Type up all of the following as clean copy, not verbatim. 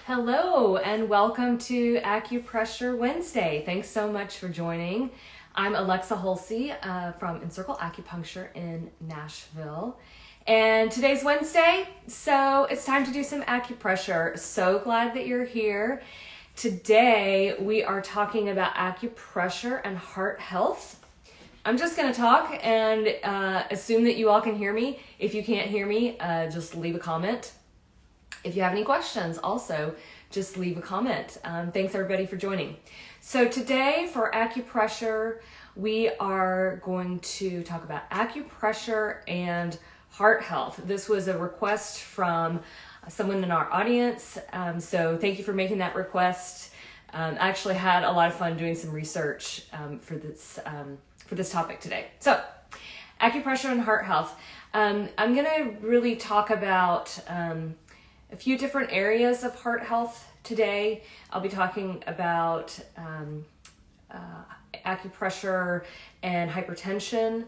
Hello and welcome to Acupressure Wednesday. Thanks so much for joining. I'm Alexa Hulsey from Encircle Acupuncture in Nashville. And today's Wednesday, so it's time to do some acupressure. So glad that you're here. Today we are talking about acupressure and heart health. I'm just going to talk and assume that you all can hear me. If you can't hear me, just leave a comment. If you have any questions, also just leave a comment. Thanks everybody for joining. So today for acupressure, we are going to talk about acupressure and heart health. This was a request from someone in our audience. So thank you for making that request. I actually had a lot of fun doing some research for this topic today. So acupressure and heart health. I'm going to really talk about a few different areas of heart health today. I'll be talking about acupressure and hypertension,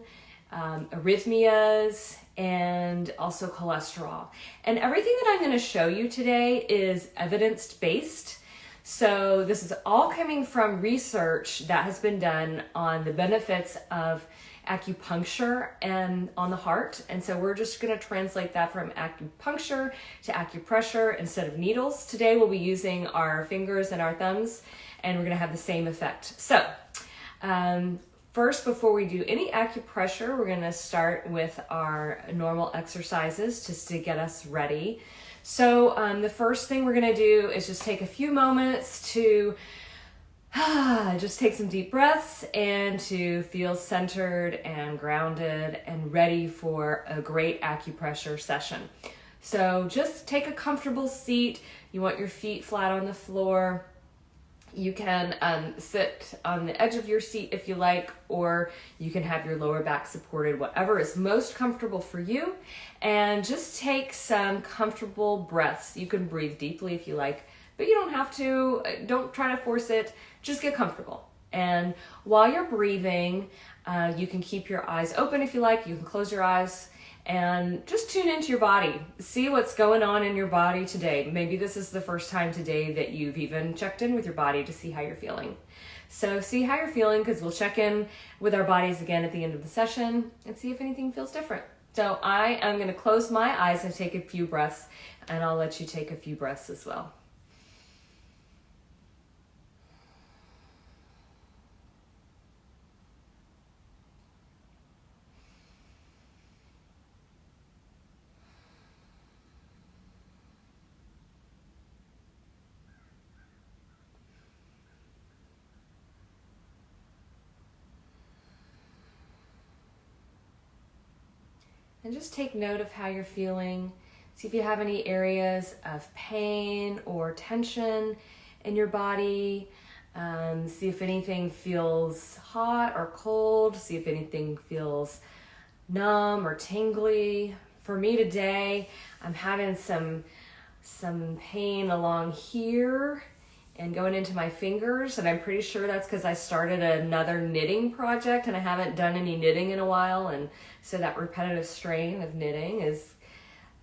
arrhythmias, and also cholesterol. And everything that I'm going to show you today is evidence-based. So this is all coming from research that has been done on the benefits of acupuncture and on the heart. And so we're just going to translate that from acupuncture to acupressure instead of needles. Today we'll be using our fingers and our thumbs, and we're going to have the same effect. So first, before we do any acupressure, we're going to start with our normal exercises just to get us ready. So the first thing we're going to do is just take a few moments to just take some deep breaths and to feel centered and grounded and ready for a great acupressure session. So just take a comfortable seat. You want your feet flat on the floor. You can sit on the edge of your seat if you like, or you can have your lower back supported, whatever is most comfortable for you. And just take some comfortable breaths. You can breathe deeply if you like, but you don't have to. Don't try to force it. Just get comfortable. And while you're breathing, you can keep your eyes open if you like. You can close your eyes and just tune into your body. See what's going on in your body today. Maybe this is the first time today that you've even checked in with your body to see how you're feeling. So see how you're feeling, because we'll check in with our bodies again at the end of the session and see if anything feels different. So I am going to close my eyes and take a few breaths, and I'll let you take a few breaths as well. And just take note of how you're feeling. See if you have any areas of pain or tension in your body. See if anything feels hot or cold. See if anything feels numb or tingly. For me today, I'm having some pain along here and going into my fingers, and I'm pretty sure that's because I started another knitting project and I haven't done any knitting in a while, and so that repetitive strain of knitting is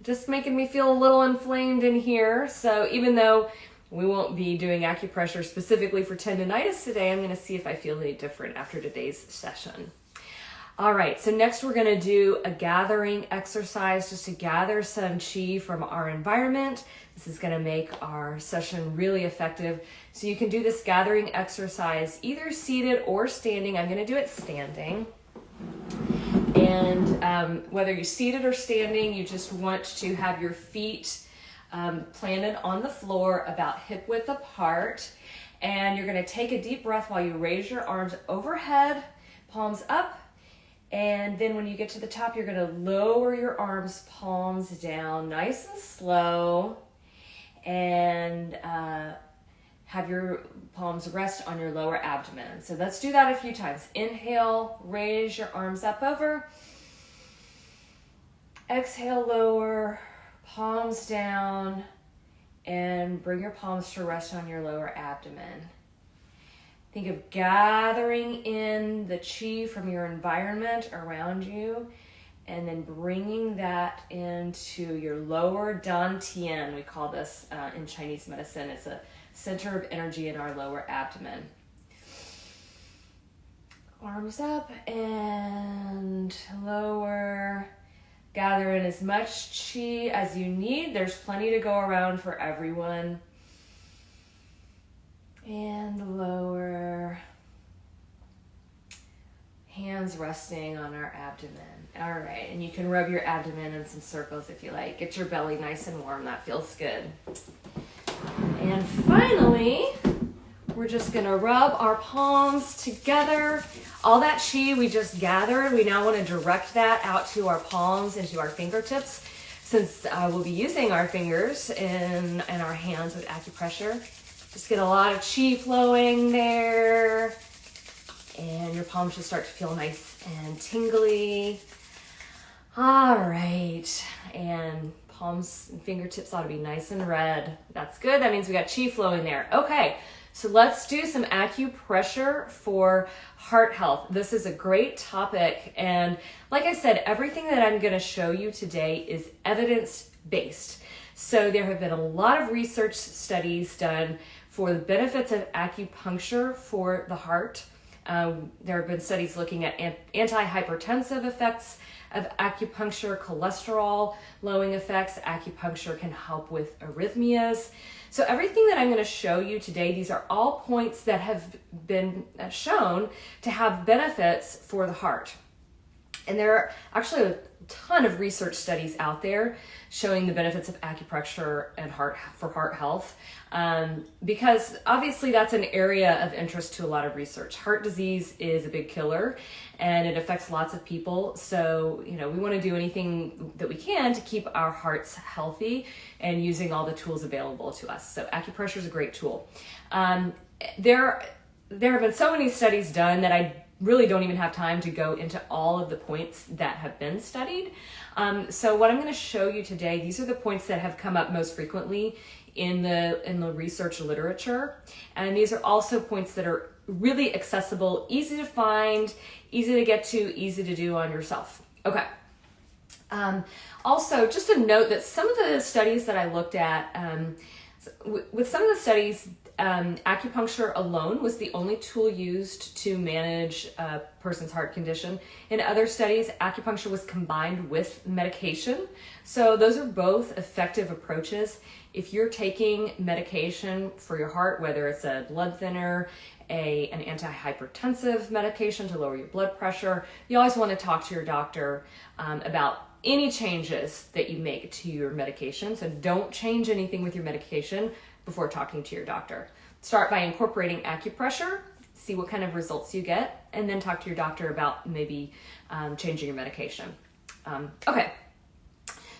just making me feel a little inflamed in here. So even though we won't be doing acupressure specifically for tendonitis today, I'm going to see if I feel any different after today's session. All right, so next we're going to do a gathering exercise just to gather some chi from our environment. This is going to make our session really effective. So you can do this gathering exercise either seated or standing. I'm going to do it standing. And whether you're seated or standing, you just want to have your feet planted on the floor about hip width apart. And you're going to take a deep breath while you raise your arms overhead, palms up. And then when you get to the top, you're going to lower your arms, palms down, nice and slow. And have your palms rest on your lower abdomen. So let's do that a few times. Inhale, raise your arms up over. Exhale, lower, palms down, and bring your palms to rest on your lower abdomen. Think of gathering in the chi from your environment around you and then bringing that into your lower dantian. We call this in Chinese medicine, it's a center of energy in our lower abdomen. Arms up and lower. Gather in as much chi as you need. There's plenty to go around for everyone. And lower. Hands resting on our abdomen. All right, and you can rub your abdomen in some circles if you like. Get your belly nice and warm. That feels good. And finally, we're just gonna rub our palms together. All that chi we just gathered, we now want to direct that out to our palms and to our fingertips. Since we'll be using our fingers and our hands with acupressure, just get a lot of chi flowing there. And your palms should start to feel nice and tingly. All right, and palms and fingertips ought to be nice and red. That's good, that means we got chi flowing there. Okay, so let's do some acupressure for heart health. This is a great topic, and like I said, everything that I'm gonna show you today is evidence-based. So there have been a lot of research studies done for the benefits of acupuncture for the heart. There have been studies looking at antihypertensive effects of acupuncture, cholesterol lowering effects. Acupuncture can help with arrhythmias. So everything that I'm going to show you today, these are all points that have been shown to have benefits for the heart. And there are actually a ton of research studies out there showing the benefits of acupressure and heart health, because obviously that's an area of interest to a lot of research. Heart disease is a big killer and it affects lots of people. So, we want to do anything that we can to keep our hearts healthy and using all the tools available to us. So acupressure is a great tool. There have been so many studies done that I really don't even have time to go into all of the points that have been studied. So what I'm going to show you today, these are the points that have come up most frequently in the research literature. And these are also points that are really accessible, easy to find, easy to get to, easy to do on yourself. Okay. Also, just a note that some of the studies that I looked at, with some of the studies, acupuncture alone was the only tool used to manage a person's heart condition. In other studies, acupuncture was combined with medication. So those are both effective approaches. If you're taking medication for your heart, whether it's a blood thinner, an antihypertensive medication to lower your blood pressure, you always want to talk to your doctor about any changes that you make to your medication. So don't change anything with your medication before talking to your doctor. Start by incorporating acupressure, see what kind of results you get, and then talk to your doctor about maybe changing your medication. Okay,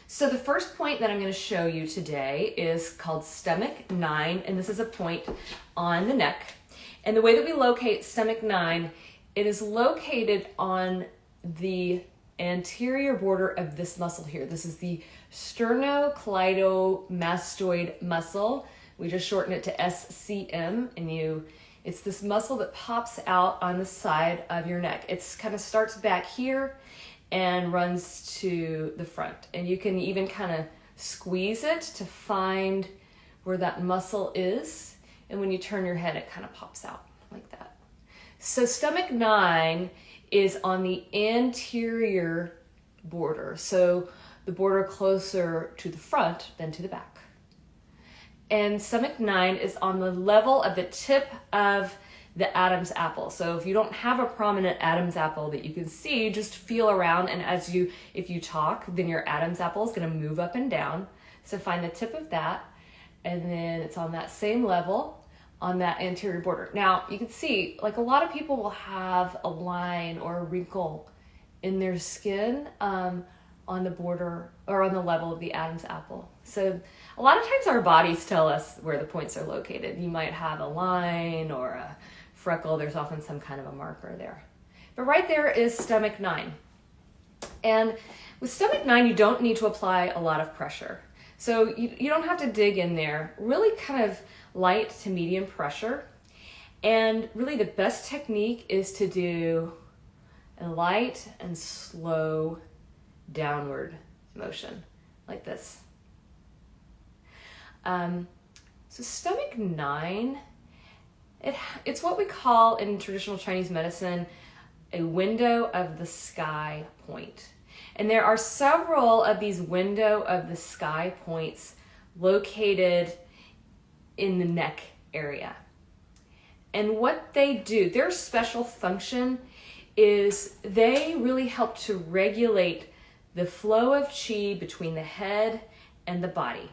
so the first point that I'm going to show you today is called stomach 9, and this is a point on the neck. And the way that we locate stomach 9, it is located on the anterior border of this muscle here. This is the sternocleidomastoid muscle. We just shorten it to SCM, and it's this muscle that pops out on the side of your neck. It's kind of starts back here and runs to the front. And you can even kind of squeeze it to find where that muscle is. And when you turn your head, it kind of pops out like that. So stomach 9 is on the anterior border. So the border closer to the front than to the back. And stomach 9 is on the level of the tip of the Adam's apple. So if you don't have a prominent Adam's apple that you can see, just feel around, and if you talk, then your Adam's apple is going to move up and down. So find the tip of that, and then it's on that same level on that anterior border. Now you can see, like, a lot of people will have a line or a wrinkle in their skin on the border or on the level of the Adam's apple. So a lot of times our bodies tell us where the points are located. You might have a line or a freckle. There's often some kind of a marker there. But right there is stomach 9. And with stomach 9, you don't need to apply a lot of pressure. So you don't have to dig in there. Really kind of light to medium pressure. And really the best technique is to do a light and slow downward motion like this. So stomach 9, it's what we call in traditional Chinese medicine a window of the sky point. And there are several of these window of the sky points located in the neck area. And what they do, their special function is they really help to regulate the flow of qi between the head and the body.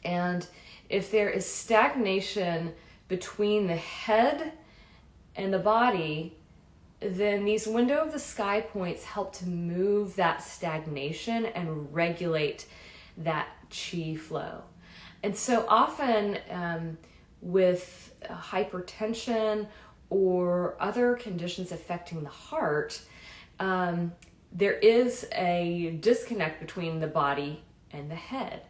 And if there is stagnation between the head and the body, then these window of the sky points help to move that stagnation and regulate that qi flow. And so often with hypertension or other conditions affecting the heart, there is a disconnect between the body and the head.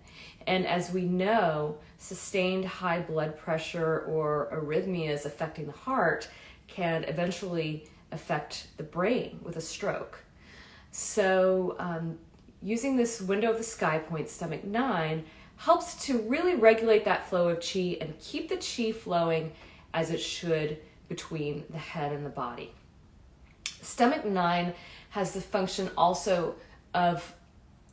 And as we know, sustained high blood pressure or arrhythmias affecting the heart can eventually affect the brain with a stroke. So using this window of the sky point, stomach 9, helps to really regulate that flow of qi and keep the qi flowing as it should between the head and the body. Stomach 9 has the function also of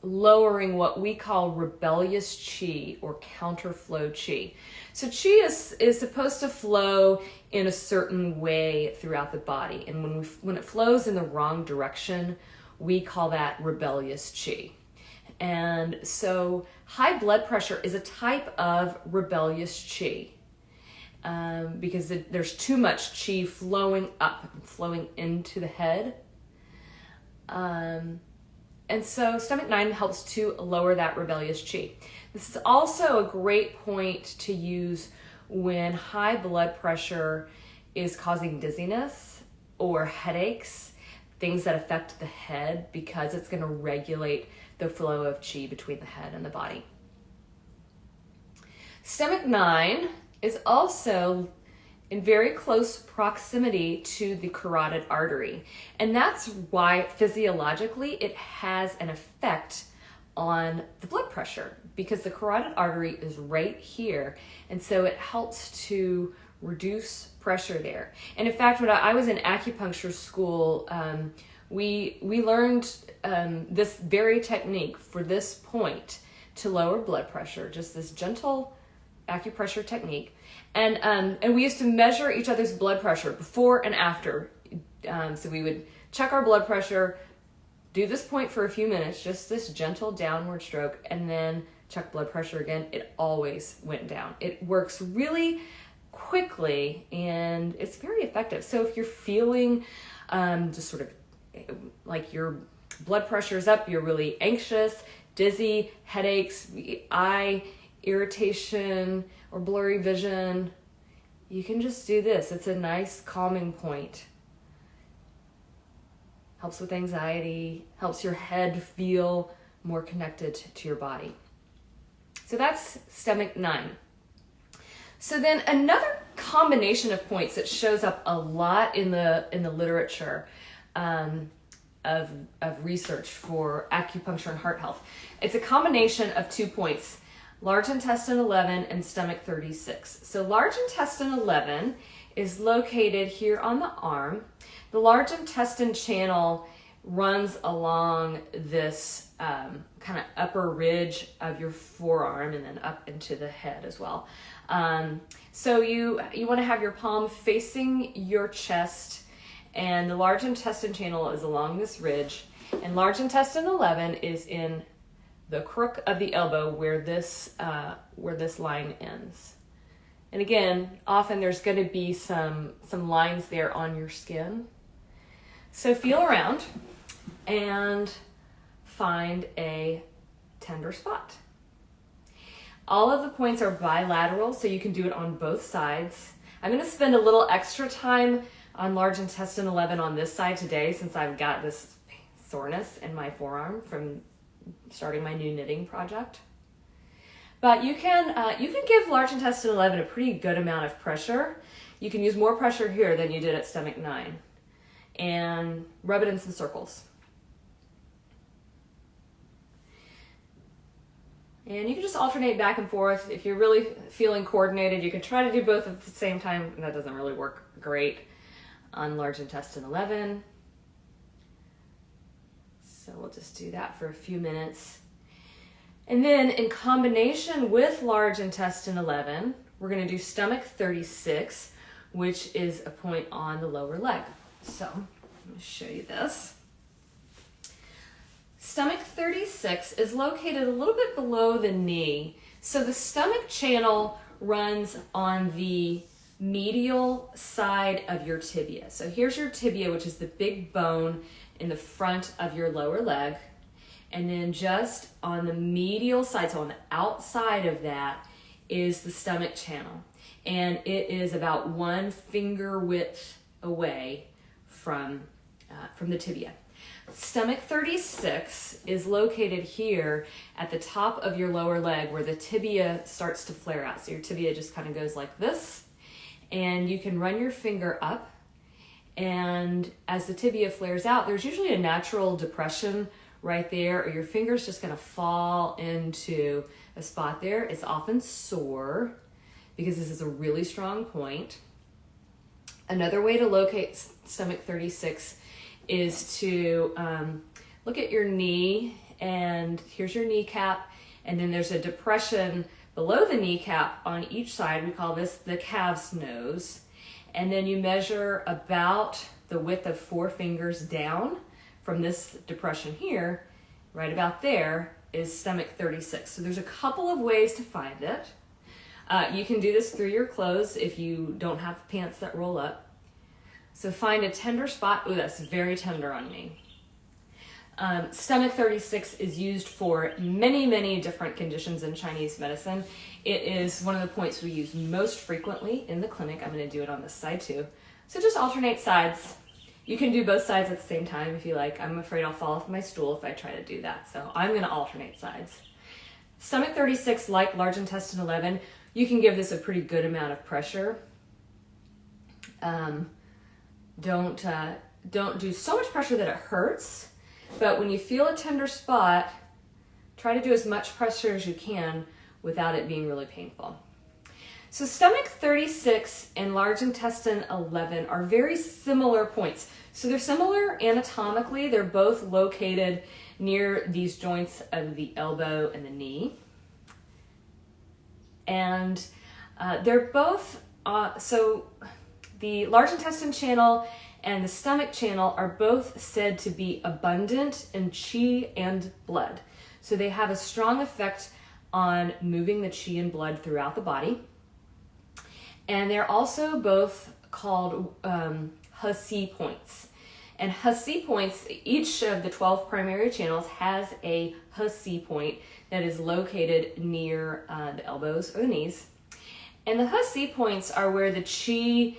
lowering what we call rebellious qi or counterflow qi. So qi is supposed to flow in a certain way throughout the body, and when it flows in the wrong direction, we call that rebellious qi. And so high blood pressure is a type of rebellious qi because there's too much qi flowing up, flowing into the head. And so stomach 9 helps to lower that rebellious qi. This is also a great point to use when high blood pressure is causing dizziness or headaches, things that affect the head, because it's going to regulate the flow of qi between the head and the body. Stomach 9 is also in very close proximity to the carotid artery. And that's why physiologically it has an effect on the blood pressure, because the carotid artery is right here. And so it helps to reduce pressure there. And in fact, when I was in acupuncture school, we learned this very technique for this point to lower blood pressure, just this gentle acupressure technique. And we used to measure each other's blood pressure before and after. So we would check our blood pressure, do this point for a few minutes, just this gentle downward stroke, and then check blood pressure again. It always went down. It works really quickly and it's very effective. So if you're feeling just sort of like your blood pressure is up, you're really anxious, dizzy, headaches, eye irritation, or blurry vision, you can just do this. It's a nice calming point. Helps with anxiety, helps your head feel more connected to your body. So that's stomach 9. So then another combination of points that shows up a lot in the literature of research for acupuncture and heart health. It's a combination of 2 points, large intestine 11 and stomach 36. So large intestine 11 is located here on the arm. The large intestine channel runs along this kind of upper ridge of your forearm and then up into the head as well. So you want to have your palm facing your chest, and the large intestine channel is along this ridge, and large intestine 11 is in the crook of the elbow where this line ends. And again, often there's going to be some lines there on your skin. So feel around and find a tender spot. All of the points are bilateral, so you can do it on both sides. I'm going to spend a little extra time on large intestine 11 on this side today, since I've got this soreness in my forearm from starting my new knitting project. But you can give large intestine 11 a pretty good amount of pressure. You can use more pressure here than you did at stomach 9, and rub it in some circles. And you can just alternate back and forth. If you're really feeling coordinated, you can try to do both at the same time. And that doesn't really work great on large intestine 11. So we'll just do that for a few minutes. And then in combination with large intestine 11, we're going to do stomach 36, which is a point on the lower leg. So I'm going to show you this. Stomach 36 is located a little bit below the knee. So the stomach channel runs on the medial side of your tibia. So here's your tibia, which is the big bone in the front of your lower leg. And then just on the medial side, so on the outside of that, is the stomach channel. And it is about 1 finger width away from the tibia. Stomach 36 is located here at the top of your lower leg where the tibia starts to flare out. So your tibia just kind of goes like this, and you can run your finger up, and as the tibia flares out, there's usually a natural depression right there, or your finger's just going to fall into a spot there. It's often sore because this is a really strong point. Another way to locate stomach 36 is to look at your knee, and here's your kneecap, and then there's a depression below the kneecap on each side. We call this the calf's nose. And then you measure about the width of 4 fingers down from this depression here. Right about there is stomach 36. So there's a couple of ways to find it. You can do this through your clothes if you don't have pants that roll up. So find a tender spot. Oh, that's very tender on me. Stomach 36 is used for many, many different conditions in Chinese medicine. It is one of the points we use most frequently in the clinic. I'm going to do it on this side too. So just alternate sides. You can do both sides at the same time if you like. I'm afraid I'll fall off my stool if I try to do that. So I'm going to alternate sides. Stomach 36, like large intestine 11, you can give this a pretty good amount of pressure. Don't do so much pressure that it hurts, but when you feel a tender spot, try to do as much pressure as you can without it being really painful. So stomach 36 and large intestine 11 are very similar points. So they're similar anatomically. They're both located near these joints of the elbow and the knee. And they're both, so the large intestine channel and the stomach channel are both said to be abundant in qi and blood. So they have a strong effect on moving the qi and blood throughout the body. And they're also both called He points. And He points, each of the 12 primary channels has a He point that is located near the elbows or the knees. And the He points are where the qi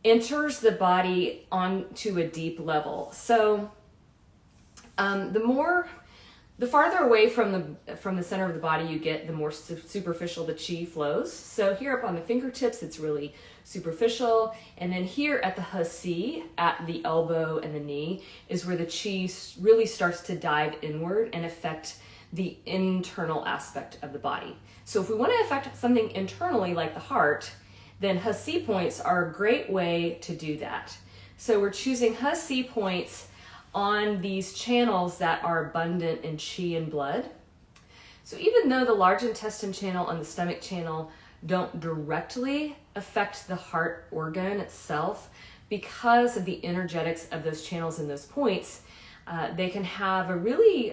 enters the body onto a deep level. So the farther away from the center of the body you get, the more superficial the qi flows. So here up on the fingertips, it's really superficial. And then here at the He, at the elbow and the knee, is where the qi really starts to dive inward and affect the internal aspect of the body. So if we want to affect something internally like the heart, then He points are a great way to do that. So we're choosing He points on these channels that are abundant in qi and blood. So even though the large intestine channel and the stomach channel don't directly affect the heart organ itself, because of the energetics of those channels and those points, they can have a really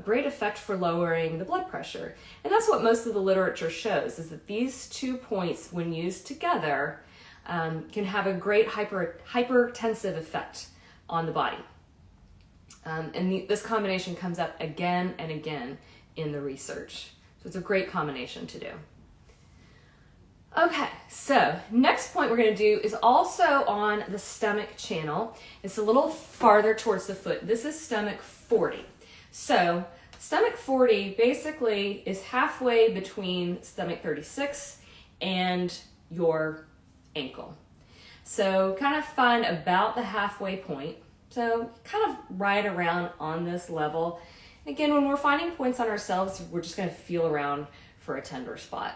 great effect for lowering the blood pressure. And that's what most of the literature shows, is that these 2 points, when used together, can have a great hypertensive effect on the body. This combination comes up again and again in the research. So it's a great combination to do. Okay, so next point we're going to do is also on the stomach channel. It's a little farther towards the foot. This is stomach 40. So stomach 40 basically is halfway between stomach 36 and your ankle. So kind of find about the halfway point. So kind of right around on this level. Again, when we're finding points on ourselves, we're just going to feel around for a tender spot.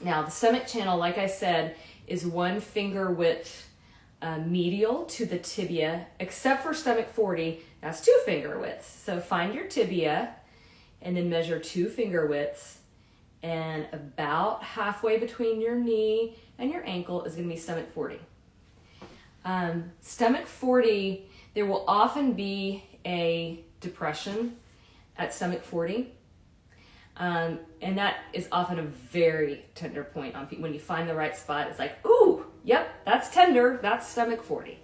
Now, the stomach channel, like I said, is 1 finger width medial to the tibia, except for stomach 40, that's 2 finger widths. So find your tibia and then measure 2 finger widths, and about halfway between your knee and your ankle is going to be stomach 40. Stomach 40, there will often be a depression at stomach 40. And that is often a very tender point on people. When you find the right spot, it's like, ooh, yep, that's tender, that's stomach 40.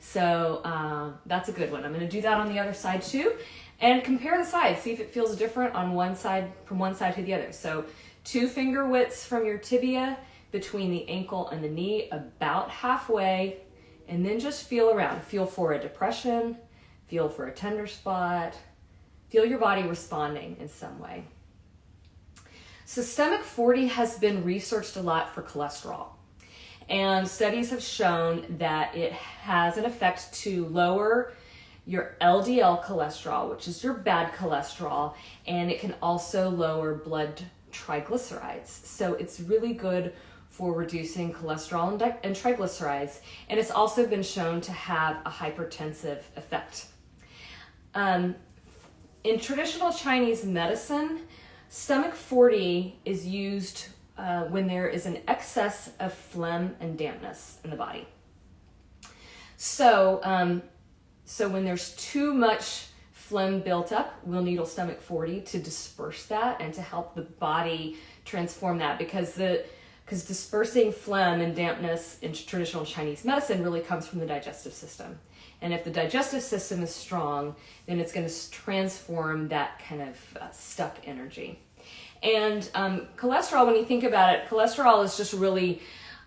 So that's a good one. I'm going to do that on the other side too, and compare the sides, see if it feels different on one side, from one side to the other. So 2 finger widths from your tibia between the ankle and the knee, about halfway, and then just feel around. Feel for a depression, feel for a tender spot, feel your body responding in some way. So stomach 40 has been researched a lot for cholesterol. And studies have shown that it has an effect to lower your LDL cholesterol, which is your bad cholesterol, and it can also lower blood triglycerides. So it's really good for reducing cholesterol and triglycerides, and it's also been shown to have a hypertensive effect. In traditional Chinese medicine, stomach 40 is used when there is an excess of phlegm and dampness in the body. So when there's too much phlegm built up, we'll needle stomach 40 to disperse that and to help the body transform that, because dispersing phlegm and dampness in traditional Chinese medicine really comes from the digestive system. And if the digestive system is strong, then it's going to transform that kind of stuck energy. And cholesterol, when you think about it, cholesterol is just really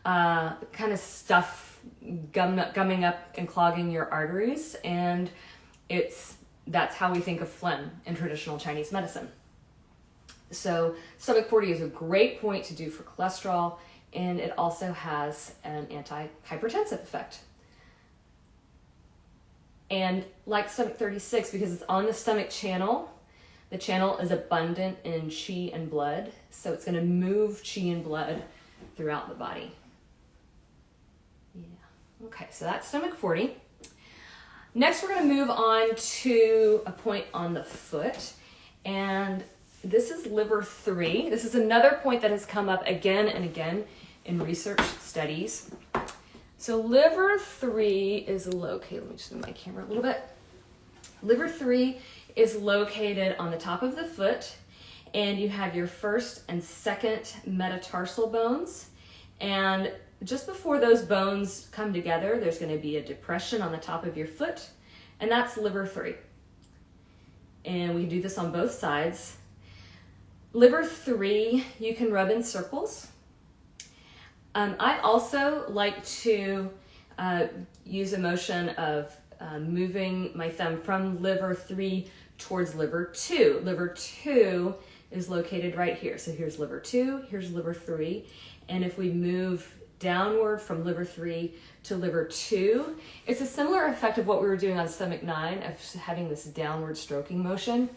kind of stuff gumming up and clogging your arteries. And that's how we think of phlegm in traditional Chinese medicine. So stomach 40 is a great point to do for cholesterol, and it also has an anti-hypertensive effect. And like stomach 36, because it's on the stomach channel, the channel is abundant in qi and blood, so it's going to move qi and blood throughout the body. Yeah. Okay, so that's stomach 40. Next, we're going to move on to a point on the foot, and this is liver 3. This is another point that has come up again and again in research studies. So liver 3 is located, let me just move my camera a little bit. Liver 3 is located on the top of the foot, and you have your first and second metatarsal bones. And just before those bones come together, there's going to be a depression on the top of your foot, and that's liver 3. And we can do this on both sides. Liver 3, you can rub in circles. I also like to use a motion of moving my thumb from liver 3 towards liver 2. Liver 2 is located right here. So here's liver 2, here's liver 3. And if we move downward from liver 3 to liver 2, it's a similar effect of what we were doing on stomach 9, of having this downward stroking motion.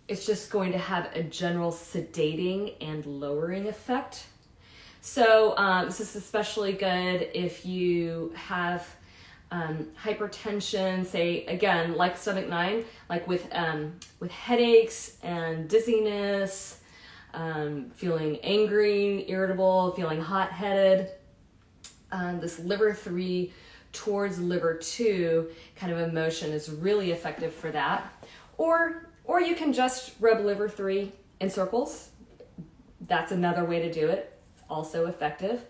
It's just going to have a general sedating and lowering effect. So this is especially good if you have hypertension, say again, like stomach 9, like with headaches and dizziness, feeling angry, irritable, feeling hot-headed. This liver 3 towards liver 2 kind of a motion is really effective for that. Or you can just rub liver 3 in circles. That's another way to do it. It's also effective.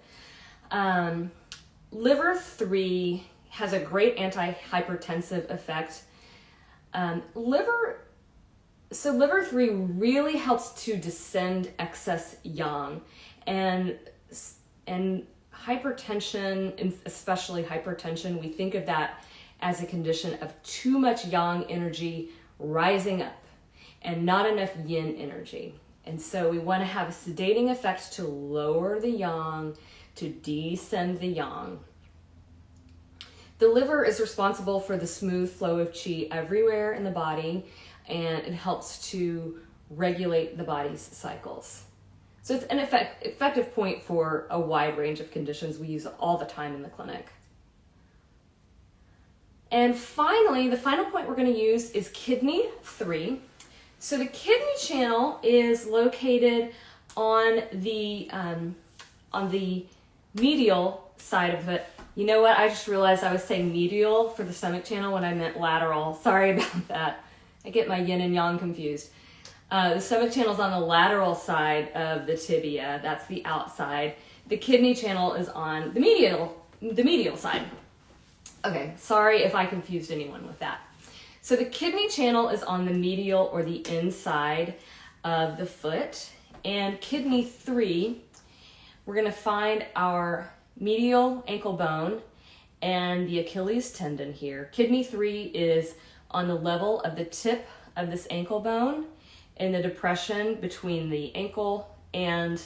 Liver 3 has a great anti-hypertensive effect. Liver 3 really helps to descend excess yang, and hypertension, especially hypertension, we think of that as a condition of too much yang energy rising up and not enough yin energy. And so we want to have a sedating effect to lower the yang, to descend the yang. The liver is responsible for the smooth flow of qi everywhere in the body, and it helps to regulate the body's cycles. So it's an effective point for a wide range of conditions we use all the time in the clinic. And finally, the final point we're going to use is kidney 3. So the kidney channel is located on the medial side of it. You know what? I just realized I was saying medial for the stomach channel when I meant lateral. Sorry about that. I get my yin and yang confused. The stomach channel is on the lateral side of the tibia. That's the outside. The kidney channel is on the medial side. Okay, sorry if I confused anyone with that. So the kidney channel is on the medial or the inside of the foot. And kidney 3, we're going to find our medial ankle bone and the Achilles tendon here. Kidney 3 is on the level of the tip of this ankle bone in the depression between the ankle and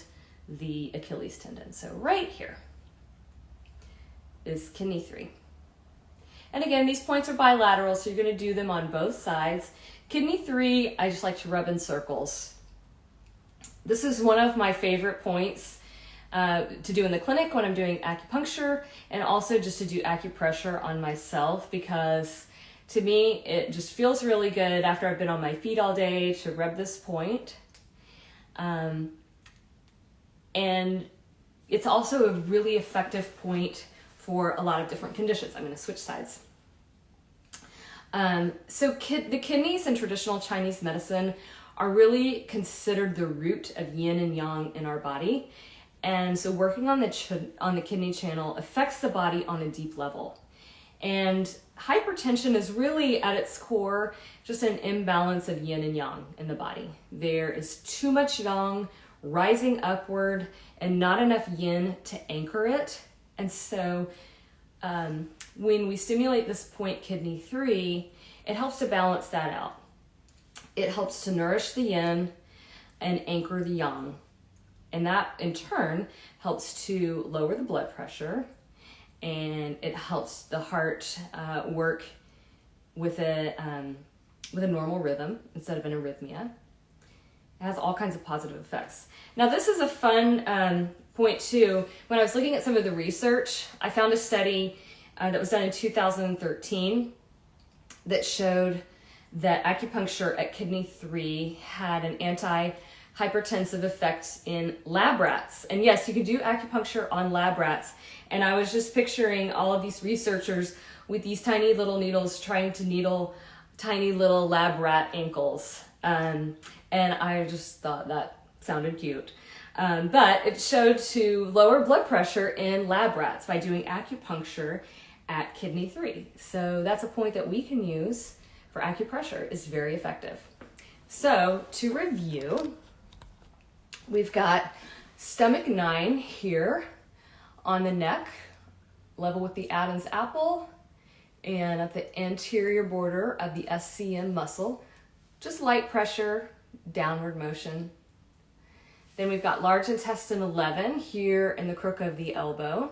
the Achilles tendon. So right here is kidney 3. And again, these points are bilateral, so you're going to do them on both sides. Kidney 3, I just like to rub in circles. This is one of my favorite points to do in the clinic when I'm doing acupuncture, and also just to do acupressure on myself, because to me, it just feels really good after I've been on my feet all day to rub this point. And it's also a really effective point for a lot of different conditions. I'm going to switch sides. So the kidneys in traditional Chinese medicine are really considered the root of yin and yang in our body. And so working on the kidney channel affects the body on a deep level. And hypertension is really at its core just an imbalance of yin and yang in the body. There is too much yang rising upward and not enough yin to anchor it. And so when we stimulate this point, kidney 3, it helps to balance that out. It helps to nourish the yin and anchor the yang. And that in turn helps to lower the blood pressure, and it helps the heart work with a normal rhythm instead of an arrhythmia. It has all kinds of positive effects. Now this is a fun point too. When I was looking at some of the research, I found a study that was done in 2013 that showed that acupuncture at kidney 3 had an anti-hypertensive effect in lab rats. And yes, you can do acupuncture on lab rats. And I was just picturing all of these researchers with these tiny little needles trying to needle tiny little lab rat ankles. And I just thought that sounded cute. But it showed to lower blood pressure in lab rats by doing acupuncture at kidney 3. So that's a point that we can use for acupressure. It's very effective. So to review, we've got stomach 9 here on the neck, level with the Adam's apple, and at the anterior border of the SCM muscle. Just light pressure, downward motion. Then we've got large intestine 11 here in the crook of the elbow.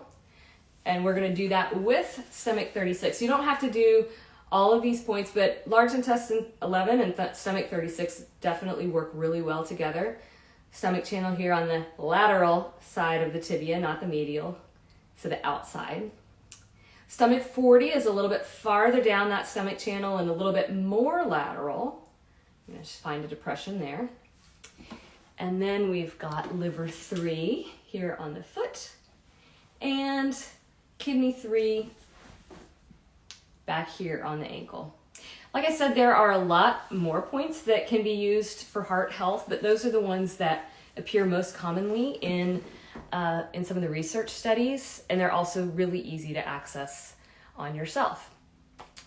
And we're going to do that with stomach 36. You don't have to do all of these points, but large intestine 11 and stomach 36 definitely work really well together. Stomach channel here on the lateral side of the tibia, not the medial, so the outside. Stomach 40 is a little bit farther down that stomach channel and a little bit more lateral. I'm going to just find a depression there. And then we've got liver 3 here on the foot, and kidney 3 back here on the ankle. Like I said, there are a lot more points that can be used for heart health, but those are the ones that appear most commonly in some of the research studies, and they're also really easy to access on yourself.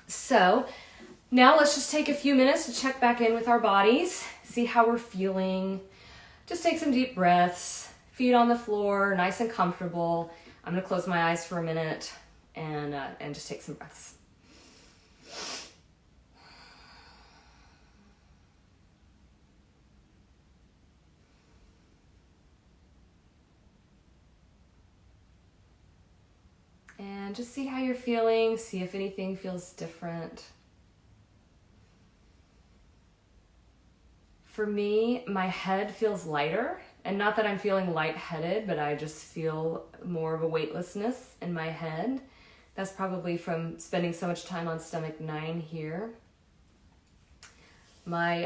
So now let's just take a few minutes to check back in with our bodies, see how we're feeling. Just take some deep breaths, feet on the floor, nice and comfortable. I'm gonna close my eyes for a minute and just take some breaths. And just see how you're feeling, see if anything feels different. For me, my head feels lighter, and not that I'm feeling lightheaded, but I just feel more of a weightlessness in my head. That's probably from spending so much time on stomach 9 here. My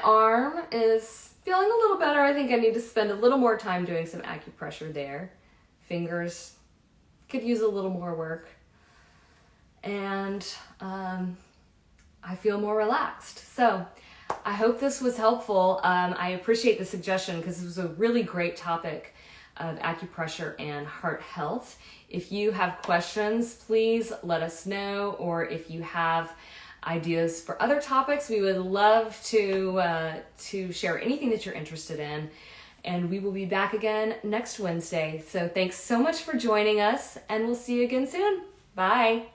arm is feeling a little better. I think I need to spend a little more time doing some acupressure there. Fingers could use a little more work. And I feel more relaxed. So I hope this was helpful. I appreciate the suggestion because it was a really great topic of acupressure and heart health. If you have questions, please let us know, or if you have ideas for other topics, we would love to share anything that you're interested in. And we will be back again next Wednesday. So thanks so much for joining us, and we'll see you again soon. Bye.